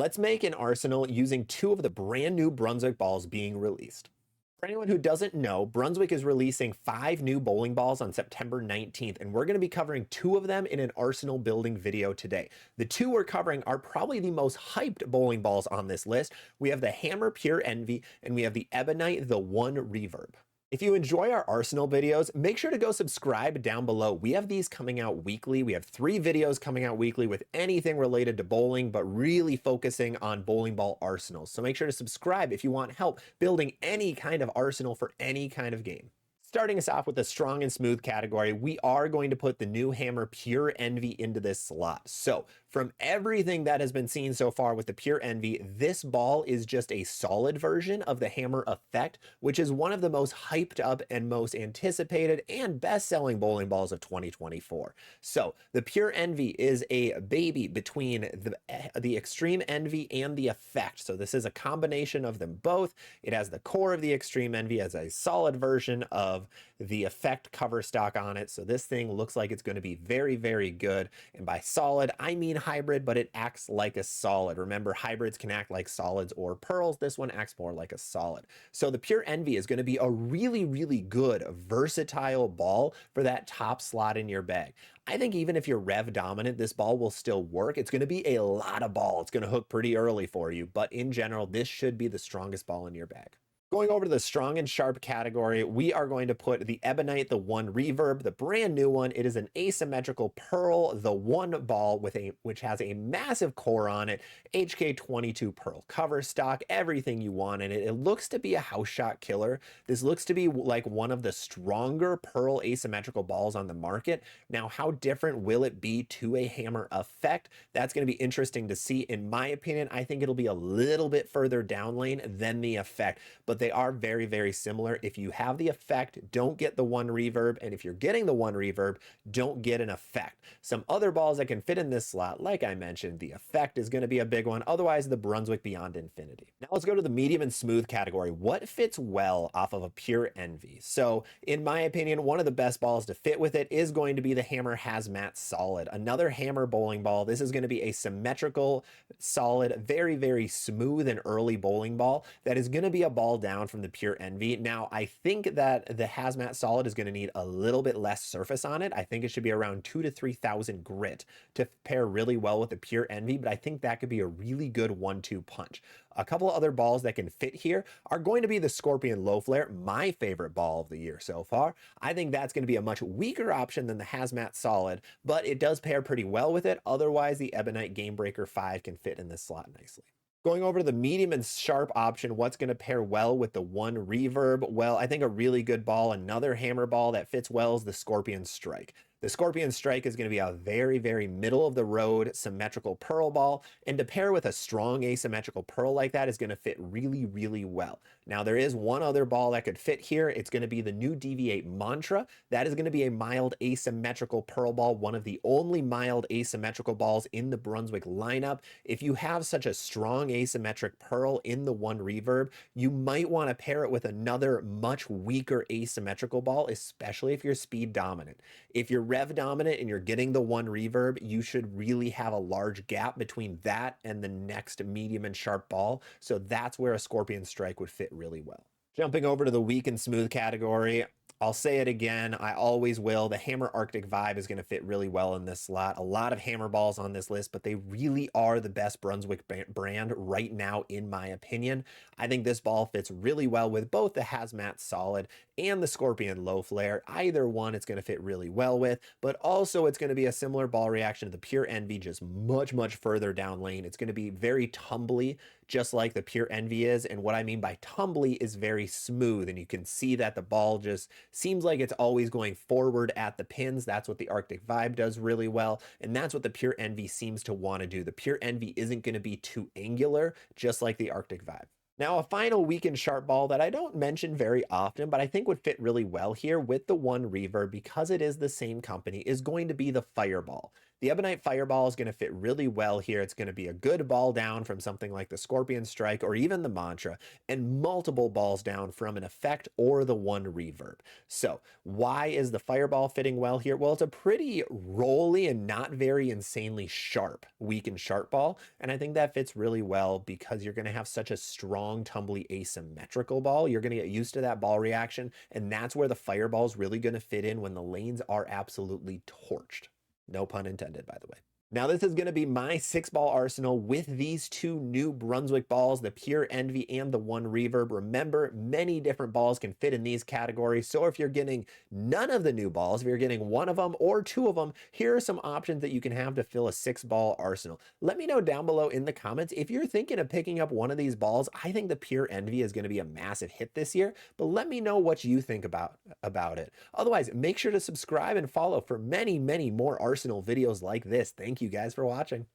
Let's make an arsenal using two of the brand new Brunswick balls being released. For anyone who doesn't know, Brunswick is releasing 5 new bowling balls on September 19th, and we're going to be covering 2 of them in an arsenal building video today. The 2 we're covering are probably the most hyped bowling balls on this list. We have the Hammer Pure Envy, and we have the Ebonite the One Reverb. If you enjoy our Arsenal videos, make sure to go subscribe down below. We have these coming out weekly. We have 3 videos coming out weekly with anything related to bowling, but really focusing on bowling ball arsenals. So make sure to subscribe if you want help building any kind of arsenal for any kind of game. Starting us off with the strong and smooth category, we are going to put the new Hammer Pure Envy into this slot. So from everything that has been seen so far with the Pure Envy, this ball is just a solid version of the Hammer Effect, which is one of the most hyped up and most anticipated and best-selling bowling balls of 2024. So the Pure Envy is a baby between the Extreme Envy and the Effect. So this is a combination of them both. It has the core of the Extreme Envy as a solid version of the Effect cover stock on it. So this thing looks like it's going to be very, very good. And by solid, I mean hybrid, but it acts like a solid. Remember, hybrids can act like solids or pearls. This one acts more like a solid. So the Pure Envy is going to be a really, really good, versatile ball for that top slot in your bag. I think even if you're rev dominant, this ball will still work. It's going to be a lot of ball. It's going to hook pretty early for you, but in general, this should be the strongest ball in your bag. Going over to the strong and sharp category, we are going to put the Ebonite the One Reverb, the brand new one. It is an asymmetrical pearl, the one ball which has a massive core on it, HK22 pearl cover stock, everything you want in it. It looks to be a house shot killer. This looks to be like one of the stronger pearl asymmetrical balls on the market. Now, how different will it be to a Hammer Effect? That's going to be interesting to see. In my opinion, I think it'll be a little bit further down lane than the Effect, but they are very, very similar. If you have the Effect, don't get the One Reverb. And if you're getting the One Reverb, don't get an Effect. Some other balls that can fit in this slot, like I mentioned, the Effect is going to be a big one. Otherwise, the Brunswick Beyond Infinity. Now let's go to the medium and smooth category. What fits well off of a Pure Envy? So in my opinion, one of the best balls to fit with it is going to be the Hammer Hazmat Solid. Another Hammer bowling ball. This is going to be a symmetrical, solid, very, very smooth and early bowling ball that is going to be a ball down from the Pure Envy. Now, I think that the Hazmat Solid is going to need a little bit less surface on it. I think it should be around 2,000 to 3,000 grit to pair really well with the Pure Envy, but I think that could be a really good 1-2 punch. A couple of other balls that can fit here are going to be the Scorpion Low Flare, my favorite ball of the year so far. I think that's going to be a much weaker option than the Hazmat Solid, but it does pair pretty well with it. Otherwise, the Ebonite Game Breaker 5 can fit in this slot nicely. Going over to the medium and sharp option, what's going to pair well with the One Reverb? Well, I think a really good ball, another hammer ball that fits well is the Scorpion Strike. The Scorpion Strike is going to be a very, very middle of the road symmetrical pearl ball, and to pair with a strong asymmetrical pearl like that is going to fit really, really well. Now, there is one other ball that could fit here. It's going to be the new Deviate Mantra. That is going to be a mild asymmetrical pearl ball, one of the only mild asymmetrical balls in the Brunswick lineup. If you have such a strong asymmetric pearl in the One Reverb, you might want to pair it with another much weaker asymmetrical ball, especially if you're speed dominant. If you're rev dominant and you're getting the One Reverb, you should really have a large gap between that and the next medium and sharp ball. So that's where a Scorpion Strike would fit really well. Jumping over to the weak and smooth category, I'll say it again, I always will. The Hammer Arctic Vibe is going to fit really well in this slot. A lot of hammer balls on this list, but they really are the best Brunswick brand right now, in my opinion. I think this ball fits really well with both the Hazmat Solid and the Scorpion Low Flare. Either one it's going to fit really well with, but also it's going to be a similar ball reaction to the Pure Envy, just much, much further down lane. It's going to be very tumbly, just like the Pure Envy is. And what I mean by tumbly is very smooth, and you can see that the ball just seems like it's always going forward at the pins. That's what the Arctic Vibe does really well, and that's what the Pure Envy seems to want to do. The Pure Envy isn't going to be too angular, just like the Arctic Vibe. Now, a final weak and sharp ball that I don't mention very often, but I think would fit really well here with the One Reverb, because it is the same company, is going to be the Fireball. The Ebonite Fireball is going to fit really well here. It's going to be a good ball down from something like the Scorpion Strike or even the Mantra, and multiple balls down from an effect or the one reverb. So why is the Fireball fitting well here? Well, it's a pretty rolly and not very insanely sharp, weak and sharp ball. And I think that fits really well because you're going to have such a strong, tumbly, asymmetrical ball. You're going to get used to that ball reaction. And that's where the Fireball is really going to fit in when the lanes are absolutely torched. No pun intended, by the way. Now this is going to be my 6-ball arsenal with these 2 new Brunswick balls, the Pure Envy and the One Reverb. Remember, many different balls can fit in these categories. So if you're getting none of the new balls, if you're getting one of them or 2 of them, here are some options that you can have to fill a 6-ball arsenal. Let me know down below in the comments if you're thinking of picking up one of these balls. I think the Pure Envy is going to be a massive hit this year, but let me know what you think about it. Otherwise, make sure to subscribe and follow for many, many more arsenal videos like this. Thank you guys for watching.